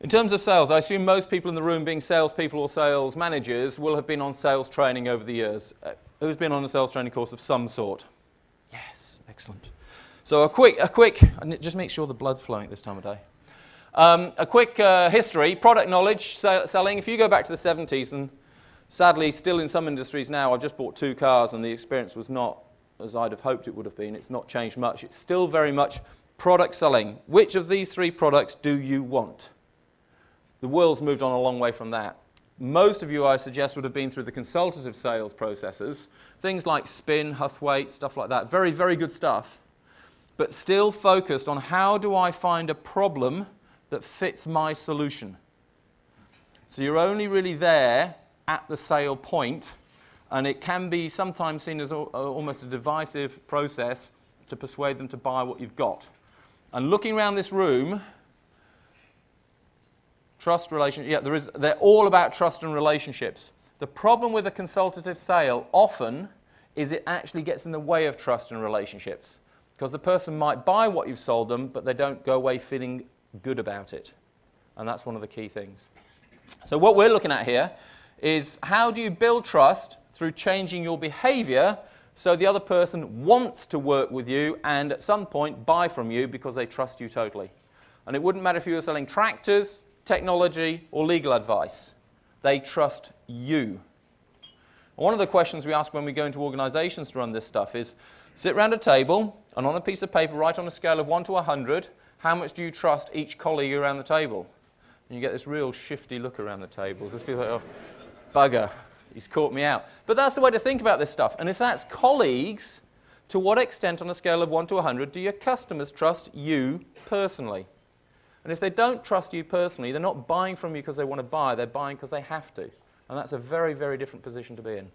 In terms of sales, I assume most people in the room, being salespeople or sales managers, will have been on sales training over the years. Who's been on a sales training course of some sort? Yes, excellent. So a quick, just make sure the blood's flowing at this time of day. A quick history, product knowledge, selling. If you go back to the 70s, and sadly still in some industries now, I've just bought 2 cars and the experience was not as I'd have hoped it would have been. It's not changed much. It's still very much product selling. Which of these 3 products do you want? The world's moved on a long way from that. Most of you, I suggest, would have been through the consultative sales processes. Things like Spin, Huthwaite, stuff like that. Very, very good stuff. But still focused on how do I find a problem that fits my solution. So you're only really there at the sale point, and it can be sometimes seen as almost a divisive process to persuade them to buy what you've got. And looking around this room, trust, relationship, yeah, they're all about trust and relationships. The problem with a consultative sale often is it actually gets in the way of trust and relationships, because the person might buy what you've sold them, but they don't go away feeling good about it. And that's one of the key things. So what we're looking at here is how do you build trust through changing your behavior so the other person wants to work with you and at some point buy from you because they trust you totally. And it wouldn't matter if you were selling tractors, technology, or legal advice. They trust you. And one of the questions we ask when we go into organizations to run this stuff is, sit around a table and on a piece of paper, write on a scale of 1 to 100, how much do you trust each colleague around the table? And you get this real shifty look around the tables. There's people like, oh, bugger, he's caught me out. But that's the way to think about this stuff. And if that's colleagues, to what extent on a scale of 1 to 100 do your customers trust you personally? And if they don't trust you personally, they're not buying from you because they want to buy, they're buying because they have to. And that's a very, very different position to be in.